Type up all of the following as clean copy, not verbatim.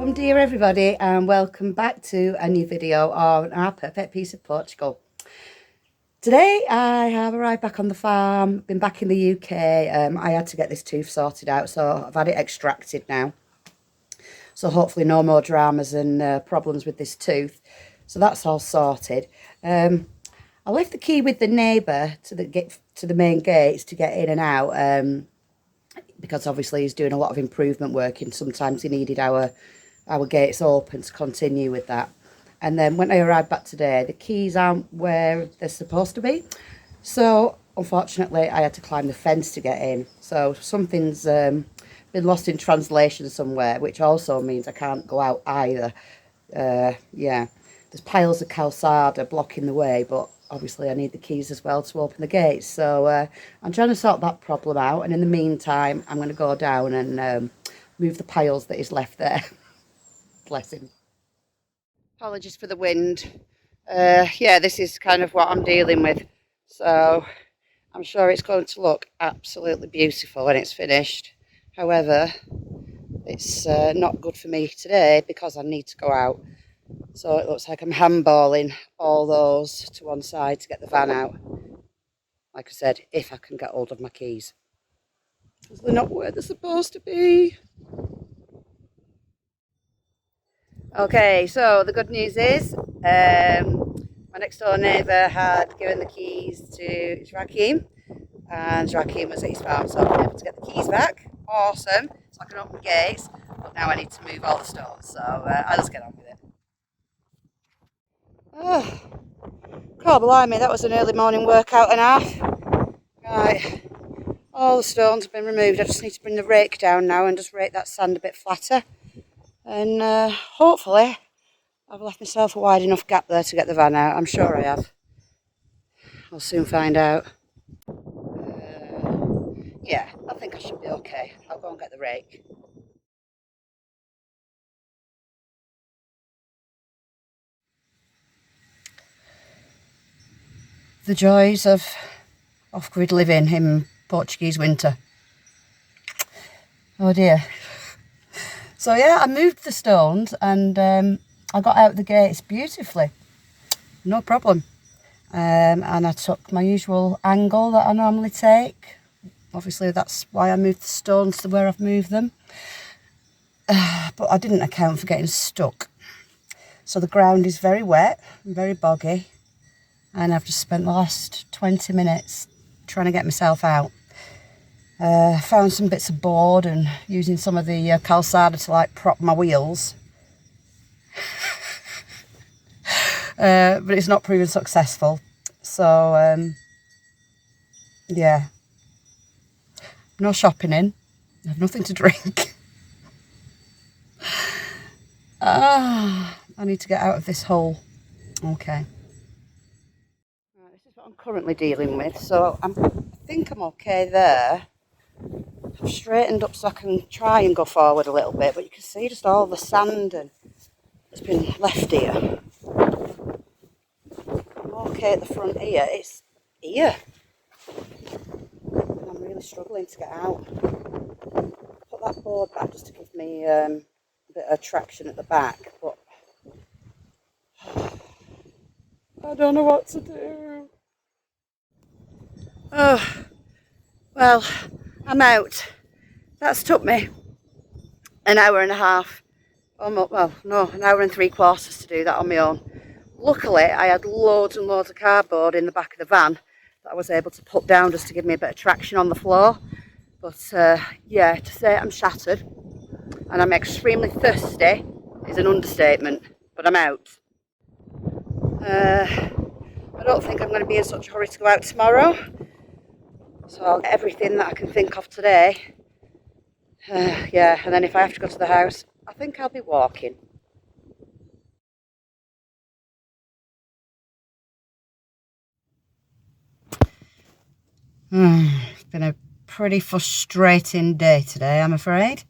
Welcome dear everybody, and welcome back to a new video on Our Perfect Piece of Portugal. Today I have arrived back on the farm, been back in the UK. I had to get this tooth sorted out, so I've had it extracted now. So hopefully no more dramas and problems with this tooth. So that's all sorted. I left the key with the neighbour to the main gates to get in and out, because obviously he's doing a lot of improvement work and sometimes he needed our gates open to continue with that. And then when I arrived back today, the keys aren't where they're supposed to be, so unfortunately I had to climb the fence to get in. So something's been lost in translation somewhere, which also means I can't go out either. Yeah, there's piles of calçada blocking the way, but obviously I need the keys as well to open the gates. So I'm trying to sort that problem out, and in the meantime I'm going to go down and move the piles that is left there. Bless him. Apologies for the wind. Yeah, this is kind of what I'm dealing with. So I'm sure it's going to look absolutely beautiful when it's finished. However, it's not good for me today because I need to go out. So it looks like I'm handballing all those to one side to get the van out. Like I said, if I can get hold of my keys. Because they're not where they're supposed to be. Okay, so the good news is my next door neighbour had given the keys to Joaquin, and Joaquin was at his farm, so I've been able to get the keys back. Awesome, so I can open the gates, but now I need to move all the stones, so I'll just get on with it. Oh, God blimey, that was an early morning workout and a half. Right, all the stones have been removed. I just need to bring the rake down now and just rake that sand a bit flatter. And hopefully I've left myself a wide enough gap there to get the van out. I'm sure I have. I'll soon find out. Yeah, I think I should be okay. I'll go and get the rake. The joys of off-grid living in Portuguese winter. Oh dear. So yeah, I moved the stones and I got out the gates beautifully. No problem. And I took my usual angle that I normally take. Obviously that's why I moved the stones to where I've moved them. But I didn't account for getting stuck. So the ground is very wet and very boggy. And I've just spent the last 20 minutes trying to get myself out. Found some bits of board and using some of the calçada to like prop my wheels. But it's not proven successful. So, yeah. No shopping in. I have nothing to drink. I need to get out of this hole. Okay. Right, this is what I'm currently dealing with. So I think I'm okay there. I've straightened up so I can try and go forward a little bit, but you can see just all the sand that's been left here. I'm okay at the front here. It's here. And I'm really struggling to get out. Put that board back just to give me a bit of traction at the back, but I don't know what to do. Oh, well, I'm out. That's took me an hour and a half. Almost, well, no, an hour and 3/4 to do that on my own. Luckily, I had loads and loads of cardboard in the back of the van that I was able to put down just to give me a bit of traction on the floor. But yeah, to say I'm shattered and I'm extremely thirsty is an understatement, but I'm out. I don't think I'm going to be in such a hurry to go out tomorrow. So I'll get everything that I can think of today. Yeah, and then if I have to go to the house, I think I'll be walking. It's been a pretty frustrating day today, I'm afraid.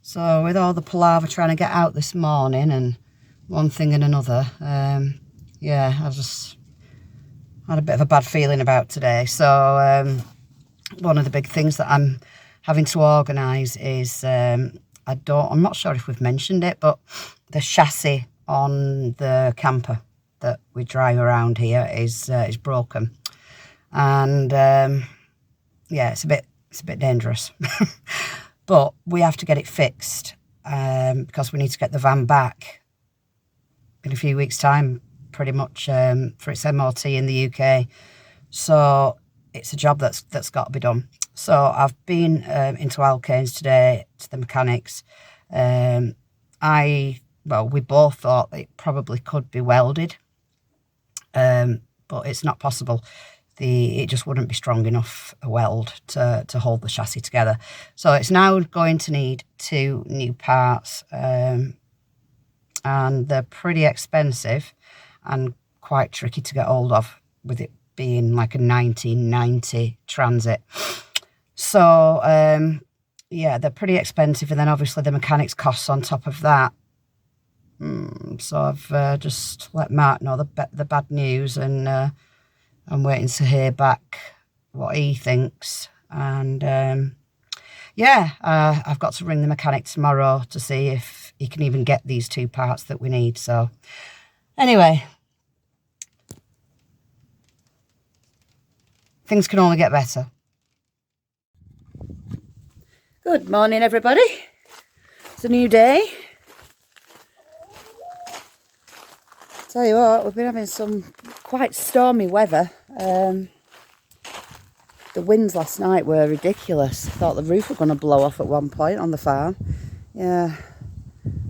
So with all the palaver trying to get out this morning and one thing and another, yeah, I just had a bit of a bad feeling about today. So one of the big things that I'm having to organise is I'm not sure if we've mentioned it, but the chassis on the camper that we drive around here is broken, and yeah, it's a bit dangerous. But we have to get it fixed because we need to get the van back in a few weeks' time, pretty much, for its MOT in the UK. So it's a job that's got to be done. So I've been into Alkanes today to the mechanics. We both thought it probably could be welded, but it's not possible. It just wouldn't be strong enough a weld to hold the chassis together. So it's now going to need 2 new parts, and they're pretty expensive and quite tricky to get hold of, with it being like a 1990 Transit. So yeah, they're pretty expensive, and then obviously the mechanics costs on top of that. So I've just let Mark know the bad news, and I'm waiting to hear back what he thinks. And yeah, I've got to ring the mechanic tomorrow to see if he can even get these 2 parts that we need. So anyway, things can only get better. Good morning, everybody. It's a new day. Tell you what, we've been having some quite stormy weather. The winds last night were ridiculous. I thought the roof was going to blow off at one point on the farm. Yeah,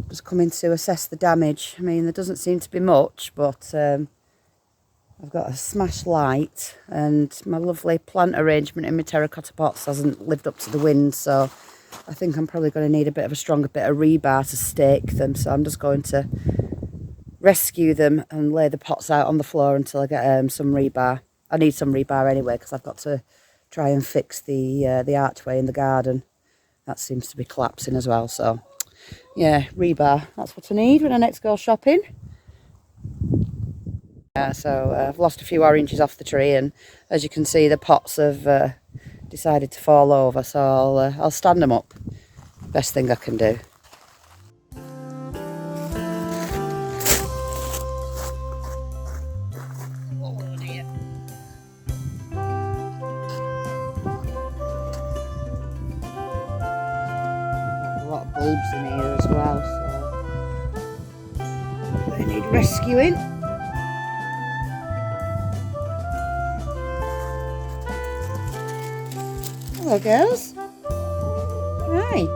just coming to assess the damage. I mean, there doesn't seem to be much, but I've got a smashed light, and my lovely plant arrangement in my terracotta pots hasn't lived up to the wind, so I think I'm probably going to need a bit of a stronger bit of rebar to stake them. So I'm just going to rescue them and lay the pots out on the floor until I get some rebar. I need some rebar anyway, because I've got to try and fix the archway in the garden. That seems to be collapsing as well. So yeah, rebar, that's what I need when I next go shopping. So I've lost a few oranges off the tree, and as you can see, the pots have decided to fall over, so I'll stand them up. Best thing I can do. A lot of bulbs in here as well, so they need rescuing. Hello, girls. Right.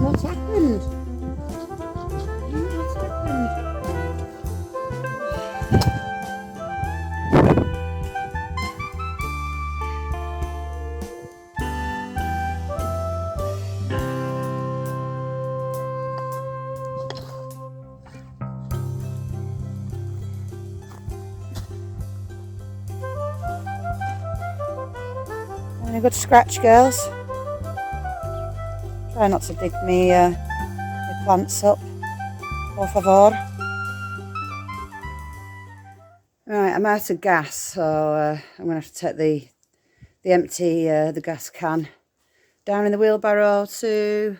What's happened? What's happened? Having a good scratch, girls. Try not to dig me plants up, por favor. Right, I'm out of gas, so I'm going to have to take the gas can down in the wheelbarrow to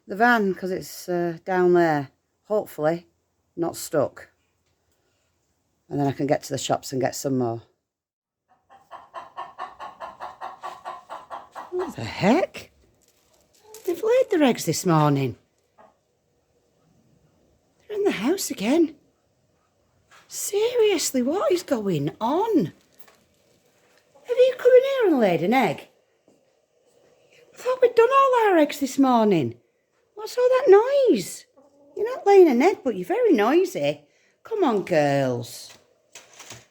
the van, because it's down there, hopefully not stuck, and then I can get to the shops and get some more. What the heck? They've laid their eggs this morning. They're in the house again. Seriously, what is going on? Have you come in here and laid an egg? I thought we'd done all our eggs this morning. What's all that noise? You're not laying an egg, but you're very noisy. Come on, girls.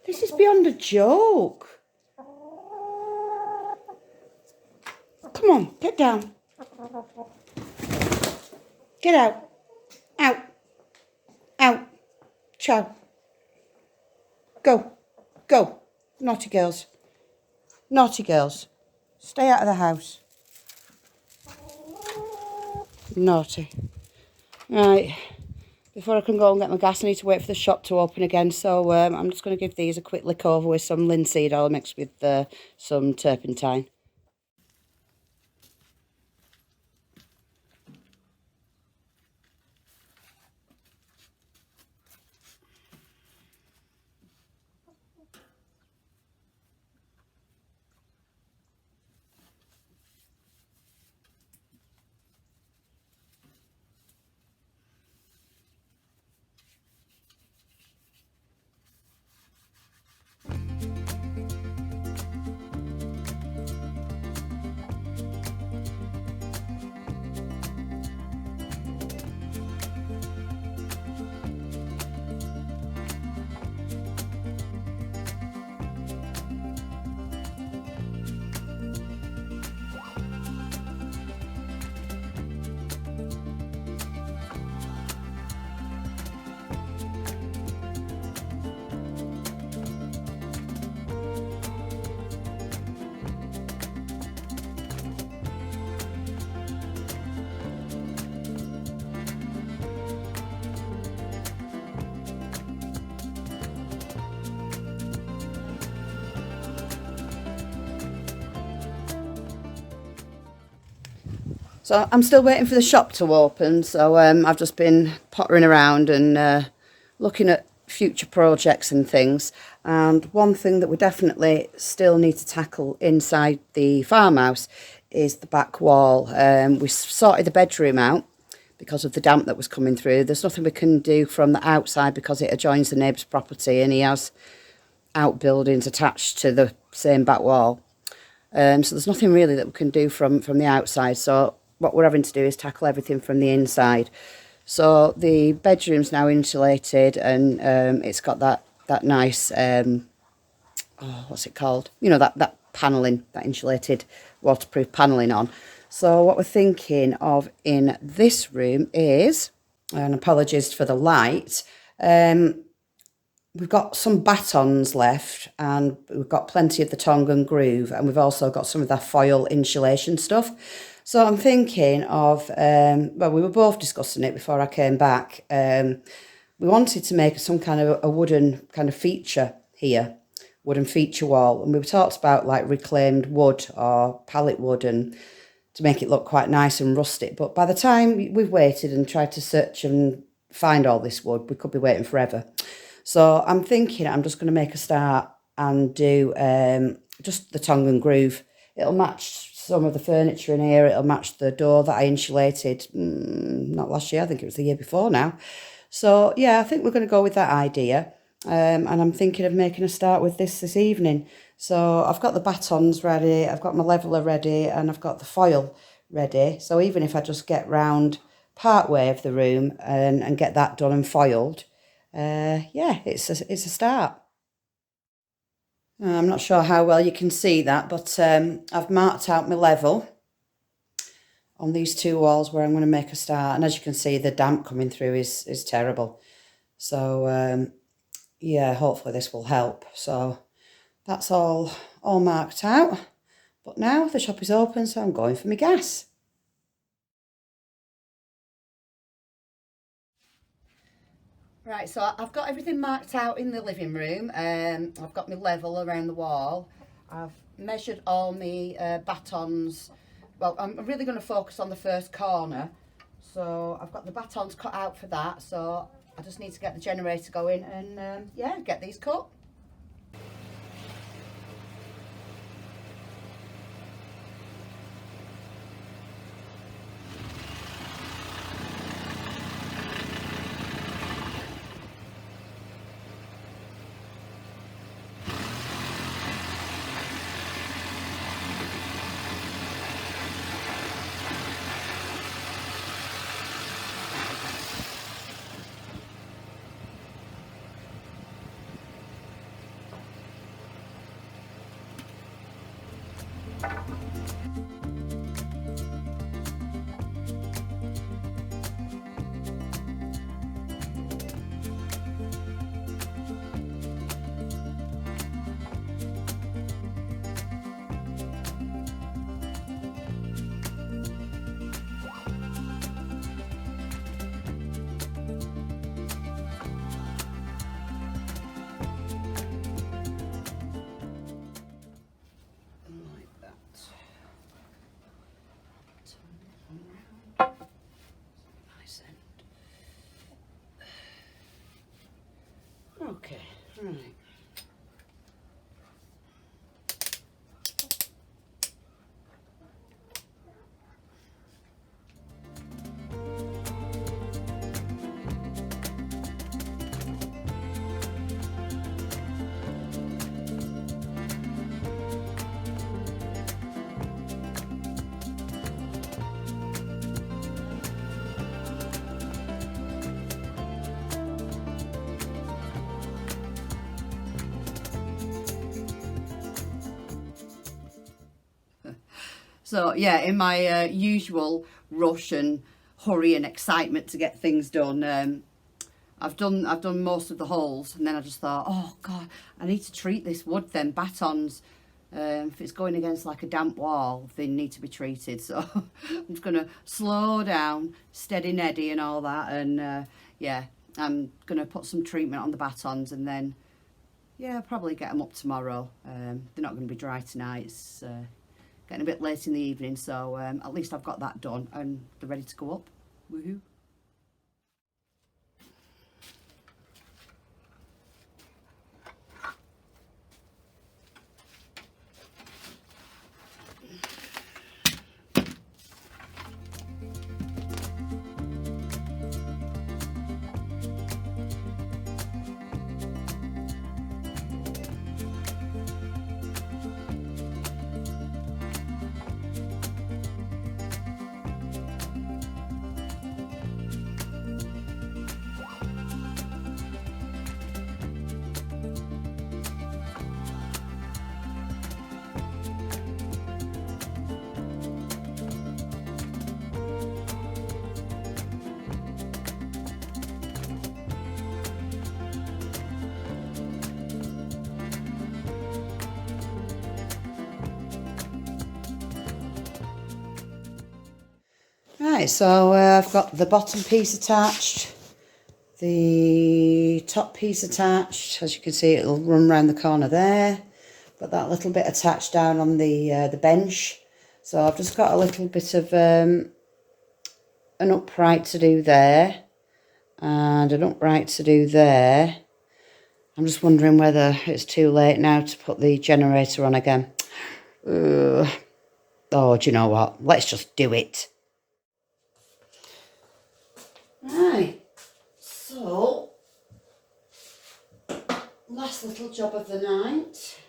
This is beyond a joke. Come on, get down. Get out. Out. Out. Ciao. Go. Go. Naughty girls. Naughty girls. Stay out of the house. Naughty. Right. Before I can go and get my gas, I need to wait for the shop to open again. So I'm just going to give these a quick lick over with some linseed oil mixed with some turpentine. So I'm still waiting for the shop to open, so I've just been pottering around and looking at future projects and things. And one thing that we definitely still need to tackle inside the farmhouse is the back wall. We sorted the bedroom out because of the damp that was coming through. There's nothing we can do from the outside because it adjoins the neighbour's property and he has outbuildings attached to the same back wall. So there's nothing really that we can do from the outside. So what we're having to do is tackle everything from the inside. So the bedroom's now insulated and it's got that nice, what's it called? You know, that panelling, that insulated waterproof panelling on. So what we're thinking of in this room is, and apologies for the light, we've got some batons left and we've got plenty of the tongue and groove, and we've also got some of that foil insulation stuff. So I'm thinking of, well, we were both discussing it before I came back. We wanted to make some kind of a wooden kind of feature here, wooden feature wall. And we talked about like reclaimed wood or pallet wood and to make it look quite nice and rustic. But by the time we've waited and tried to search and find all this wood, we could be waiting forever. So I'm thinking I'm just going to make a start and do just the tongue and groove. It'll match some of the furniture in here. It'll match the door that I insulated, not last year, I think it was the year before now. So yeah, I think we're going to go with that idea. And I'm thinking of making a start with this evening. So I've got the batons ready, I've got my leveller ready, and I've got the foil ready. So even if I just get round part way of the room and get that done and foiled, yeah, it's a start. I'm not sure how well you can see that, but I've marked out my level on these two walls where I'm going to make a start. And as you can see, the damp coming through is terrible. So yeah, hopefully this will help. So that's all marked out. But now the shop is open, so I'm going for my gas. Right, so I've got everything marked out in the living room. I've got my level around the wall. I've measured all my batons. Well, I'm really going to focus on the first corner. So I've got the batons cut out for that. So I just need to get the generator going and yeah, get these cut. Okay, right. So yeah, in my usual rush and hurry and excitement to get things done, I've done most of the holes, and then I just thought, oh God, I need to treat this wood. Then batons, if it's going against like a damp wall, they need to be treated. So I'm just gonna slow down, steady Neddy and all that, and yeah, I'm gonna put some treatment on the batons, and then yeah, probably get them up tomorrow. They're not going to be dry tonight. It's getting a bit late in the evening, so at least I've got that done and they're ready to go up. Woohoo. Right, so I've got the bottom piece attached, the top piece attached. As you can see, it'll run around the corner there. Got that little bit attached down on the bench. So I've just got a little bit of an upright to do there and an upright to do there. I'm just wondering whether it's too late now to put the generator on again. Oh, do you know what? Let's just do it. Right, so last little job of the night.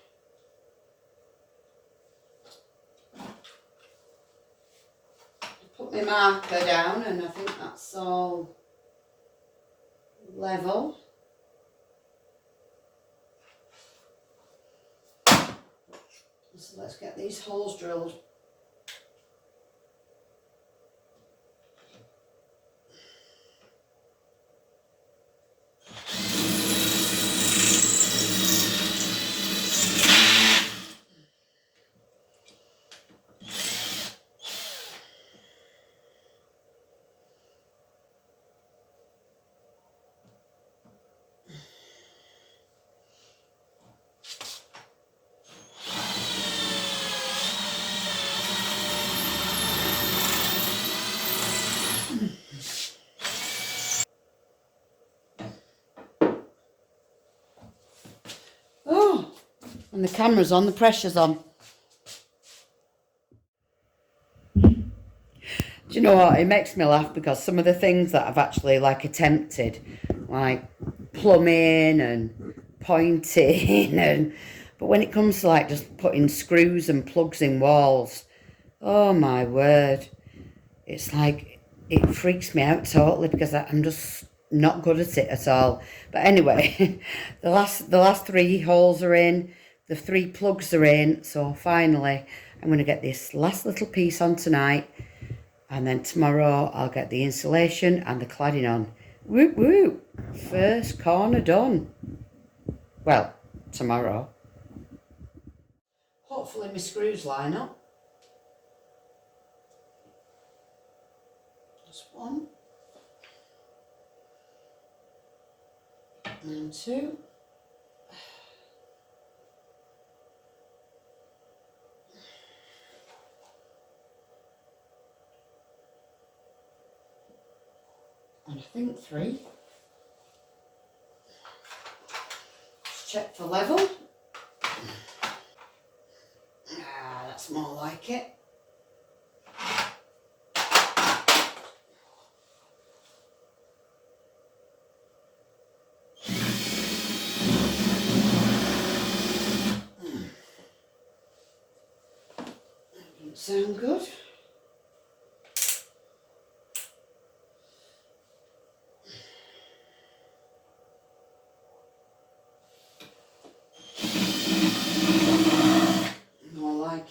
Put my marker down and I think that's all level. So let's get these holes drilled. Oh, and the camera's on, the pressure's on. Do you know what? It makes me laugh because some of the things that I've actually attempted, like plumbing and pointing, but when it comes to just putting screws and plugs in walls, oh my word, it's it freaks me out totally because I'm just not good at it at all. But anyway, the last 3 holes are in, the 3 plugs are in, so finally I'm going to get this last little piece on tonight. And then tomorrow I'll get the insulation and the cladding on. Whoop whoop! First corner done. Well, tomorrow. Hopefully my screws line up. Just 1. And 2. And I think 3. Just check for level. Ah, that's more like it. Doesn't sound good.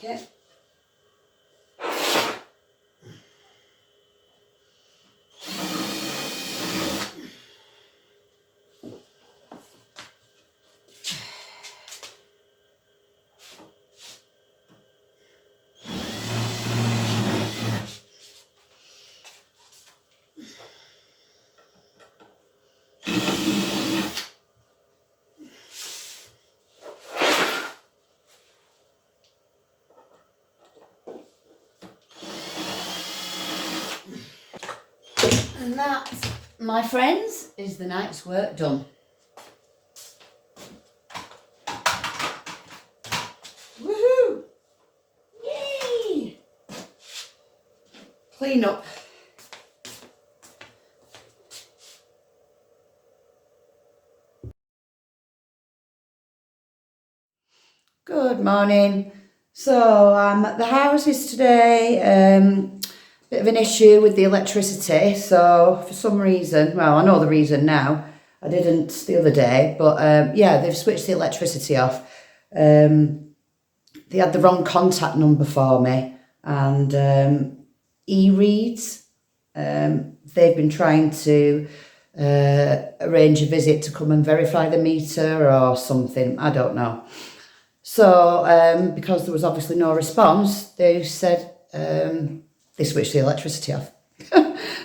It. And that, my friends, is the night's work done. Woohoo! Yay! Clean up. Good morning. So I'm at the houses today. Bit of an issue with the electricity. So for some reason, well, I know the reason now. I didn't the other day, but yeah, they've switched the electricity off. They had the wrong contact number for me, and e-reads. They've been trying to arrange a visit to come and verify the meter or something. I don't know. So because there was obviously no response, they said they switched the electricity off.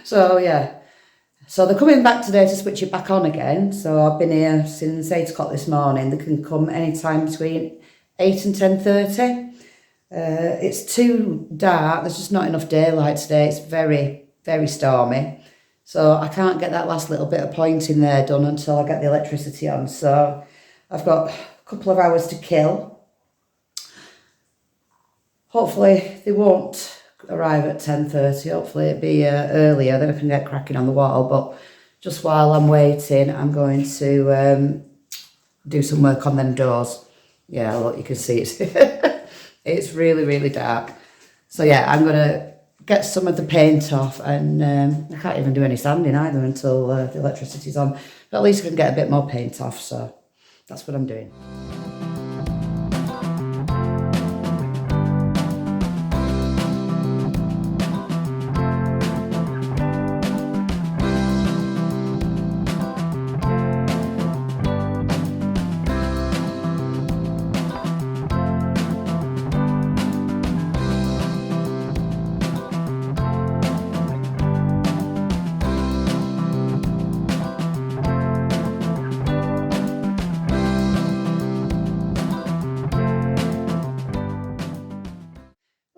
So yeah. So they're coming back today to switch it back on again. So I've been here since 8 o'clock this morning. They can come anytime between 8 and 10:30. It's too dark. There's just not enough daylight today. It's very, very stormy. So I can't get that last little bit of pointing there done until I get the electricity on. So I've got a couple of hours to kill. Hopefully they won't arrive at 10:30. Hopefully it'll be earlier, then I can get cracking on the wall. But just while I'm waiting, I'm going to do some work on them doors. Yeah, look, you can see it. It's really, really dark. So yeah, I'm going to get some of the paint off, and I can't even do any sanding either until the electricity's on. But at least I can get a bit more paint off, so that's what I'm doing.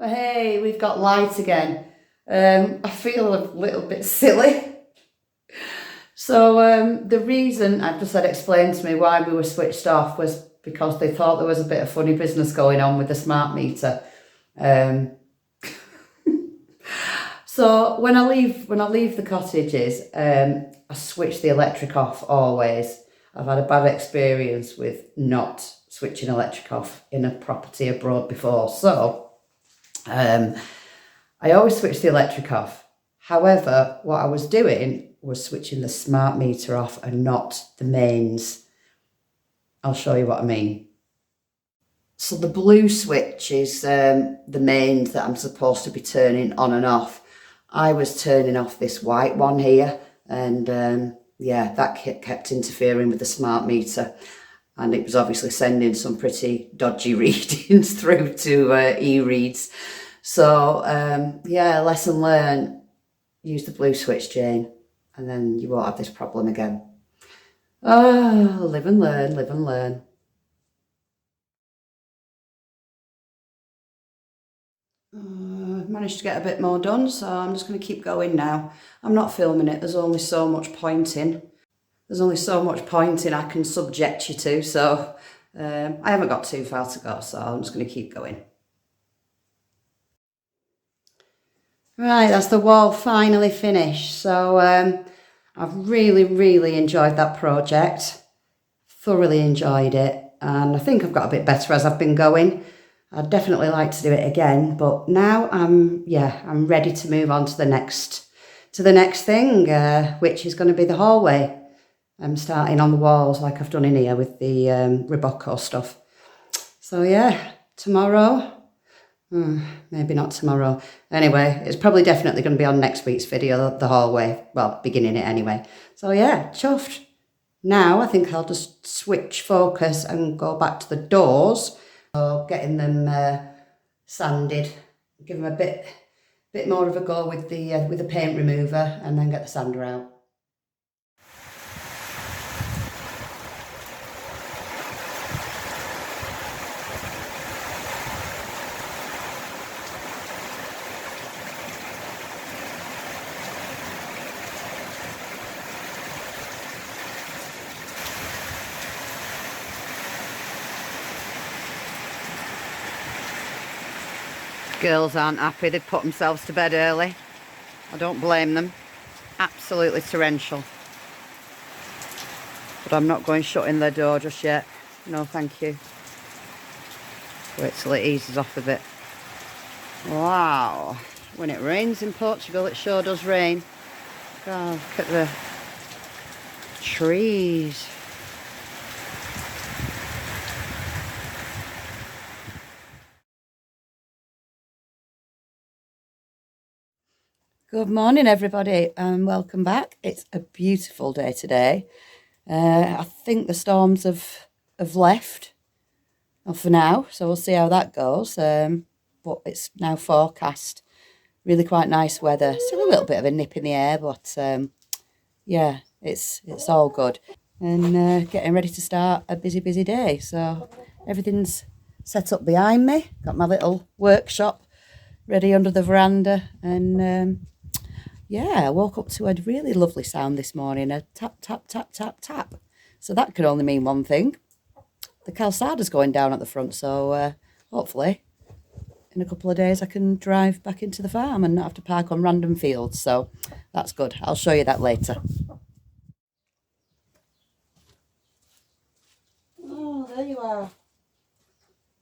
Well, hey, we've got light again. I feel a little bit silly. So the reason I've just had explained to me why we were switched off was because they thought there was a bit of funny business going on with the smart meter. So when I leave the cottages, I switch the electric off always. I've had a bad experience with not switching electric off in a property abroad before. So I always switch the electric off. However, what I was doing was switching the smart meter off and not the mains. I'll show you what I mean. So the blue switch is the mains that I'm supposed to be turning on and off. I was turning off this white one here, and yeah, that kept interfering with the smart meter, and it was obviously sending some pretty dodgy readings through to e-reads. So yeah, lesson learned. Use the blue switch, Jane, and then you won't have this problem again. Oh, live and learn, live and learn. Managed to get a bit more done, so I'm just going to keep going now. I'm not filming it. There's only so much pointing. There's only so much pointing I can subject you to, so I haven't got too far to go, so I'm just going to keep going. Right, that's the wall finally finished. So I've really, really enjoyed that project. Thoroughly enjoyed it, and I think I've got a bit better as I've been going. I'd definitely like to do it again, but now I'm ready to move on to the next thing, which is going to be the hallway. I'm starting on the walls like I've done in here with the Ribocco stuff. So yeah, tomorrow, maybe not tomorrow. Anyway, it's probably definitely going to be on next week's video, the hallway. Well, beginning it anyway. So yeah, chuffed. Now I think I'll just switch focus and go back to the doors. So getting them sanded, give them a bit more of a go with the paint remover, and then get the sander out. Girls aren't happy. They've put themselves to bed early. I don't blame them. Absolutely torrential. But I'm not going shutting their door just yet. No, thank you. Wait till it eases off a bit. Wow. When it rains in Portugal, it sure does rain. God, look at the trees. Good morning, everybody, and welcome back. It's a beautiful day today. I think the storms have left for now, so we'll see how that goes. But it's now forecast. Really quite nice weather. Still a little bit of a nip in the air, but yeah, it's all good. And getting ready to start a busy day. So everything's set up behind me. Got my little workshop ready under the veranda, and yeah, I woke up to a really lovely sound this morning, a tap, tap, tap, tap, tap. So that could only mean one thing. The calçada's going down at the front, so hopefully in a couple of days I can drive back into the farm and not have to park on random fields. So that's good. I'll show you that later. Oh, there you are.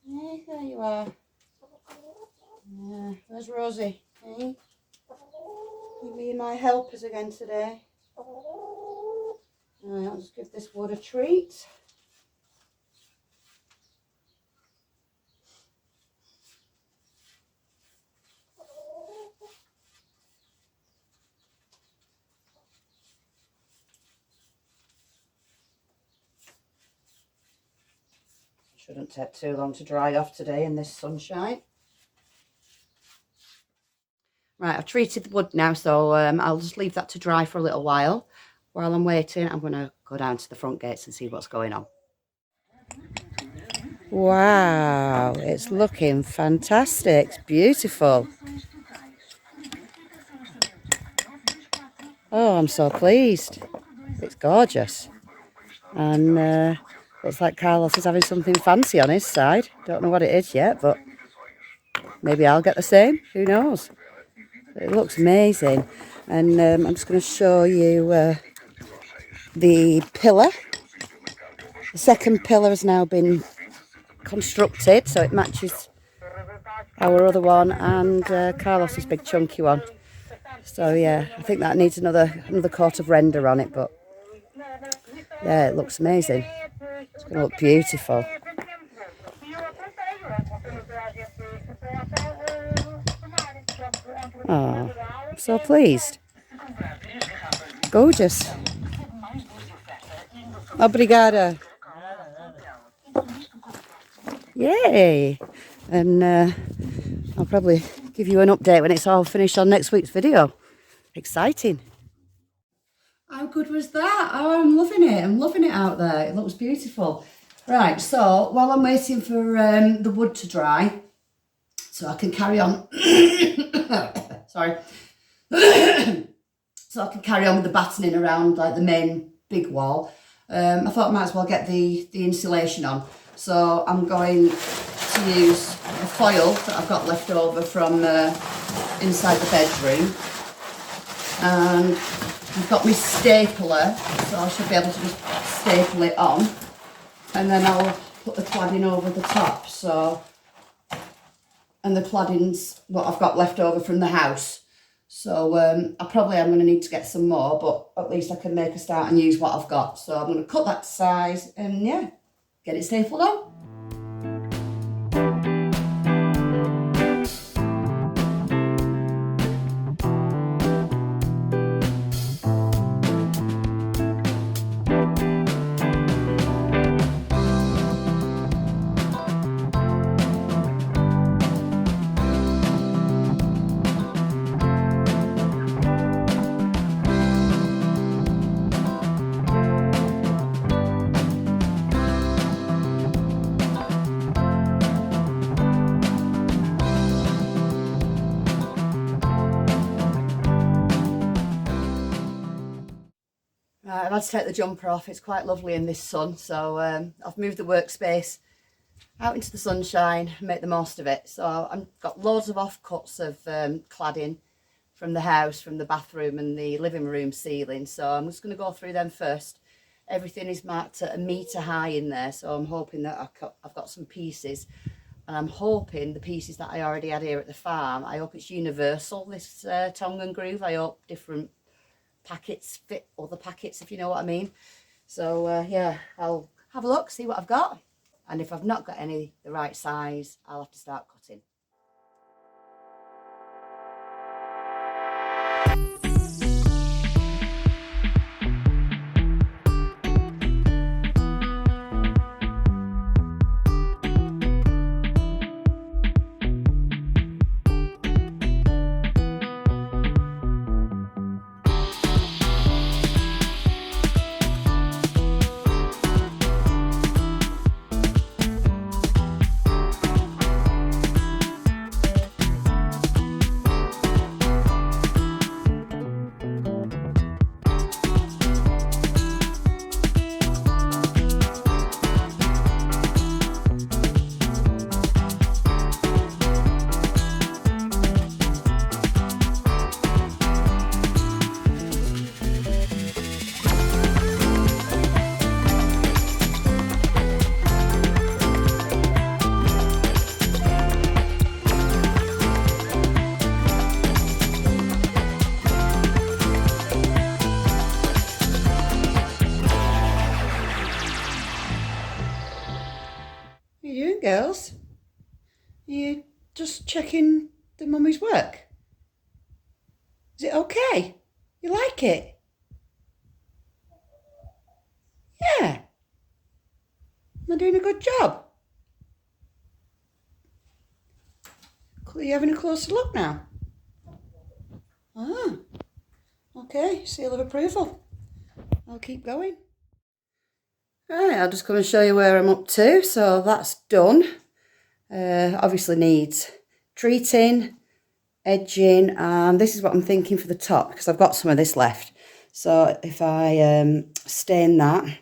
Hey, there you are. Yeah, where's Rosie? Hey? You being my helpers again today. Right, I'll just give this wood a treat. Shouldn't take too long to dry off today in this sunshine. Right, I've treated the wood now, so I'll just leave that to dry for a little while. While I'm waiting, I'm going to go down to the front gates and see what's going on. Wow, it's looking fantastic. It's beautiful. Oh, I'm so pleased. It's gorgeous. And looks like Carlos is having something fancy on his side. Don't know what it is yet, but maybe I'll get the same. Who knows? It looks amazing. And I'm just going to show you the pillar. The second pillar has now been constructed, so it matches our other one and Carlos's big chunky one. So yeah, I think that needs another coat of render on it, but yeah, it looks amazing. It's going to look beautiful. Oh, I'm so pleased. Gorgeous. Obrigada. Yay! And I'll probably give you an update when it's all finished on next week's video. Exciting. How good was that? Oh, I'm loving it. I'm loving it out there. It looks beautiful. Right, so while I'm waiting for the wood to dry, so I can carry on. Sorry. So I can carry on with the battening around like the main big wall. I thought I might as well get the insulation on. So I'm going to use the foil that I've got left over from inside the bedroom. And I've got my stapler, so I should be able to just staple it on. And then I'll put the cladding over the top. So, and the cladding's what I've got left over from the house. So I probably am going to need to get some more, but at least I can make a start and use what I've got. So I'm going to cut that to size and yeah, get it stapled on. I've had to take the jumper off. It's quite lovely in this sun, so I've moved the workspace out into the sunshine, make the most of it. So I've got loads of offcuts of cladding from the house, from the bathroom and the living room ceiling. So I'm just going to go through them first. Everything is marked at 1 metre high in there, so I'm hoping that I've got some pieces. And I'm hoping the pieces that I already had here at the farm, I hope it's universal, this tongue and groove. I hope different packets fit other packets, if you know what I mean. So yeah, I'll have a look, see what I've got. And if I've not got any the right size, I'll have to start cutting. What are you doing, girls? Are you just checking the mummy's work? Is it okay? You like it? Yeah. Am I doing a good job? Are you having a closer look now? Ah, okay, seal of approval. I'll keep going. Right, I'll just come and show you where I'm up to. So that's done. Obviously needs treating, edging, and this is what I'm thinking for the top, because I've got some of this left. So if I stain that,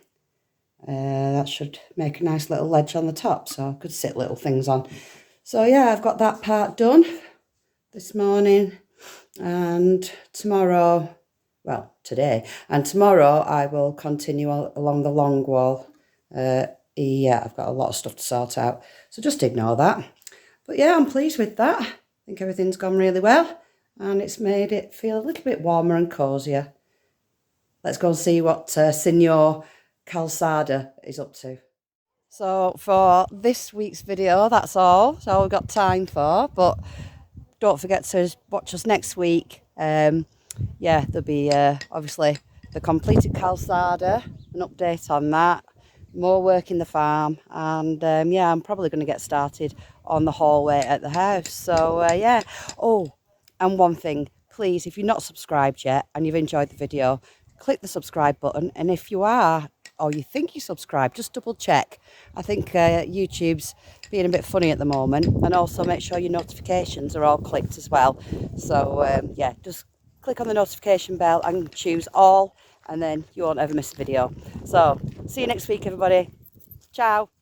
that should make a nice little ledge on the top, so I could sit little things on. So yeah, I've got that part done this morning, and tomorrow, well, today, and tomorrow I will continue along the long wall. Yeah, I've got a lot of stuff to sort out, so just ignore that. But yeah, I'm pleased with that. I think everything's gone really well, and it's made it feel a little bit warmer and cosier. Let's go and see what Signor Calzada is up to. So for this week's video, that's all we've got time for, but don't forget to watch us next week. Yeah, there'll be obviously the completed calzada, an update on that, more work in the farm, and yeah, I'm probably going to get started on the hallway at the house. So yeah. Oh, and one thing, please, if you're not subscribed yet and you've enjoyed the video, click the subscribe button, and if you are, or you think you subscribed, just double check. I think YouTube's being a bit funny at the moment, and also make sure your notifications are all clicked as well. So yeah, just click on the notification bell and choose all, and then you won't ever miss a video. So see you next week, everybody. Ciao.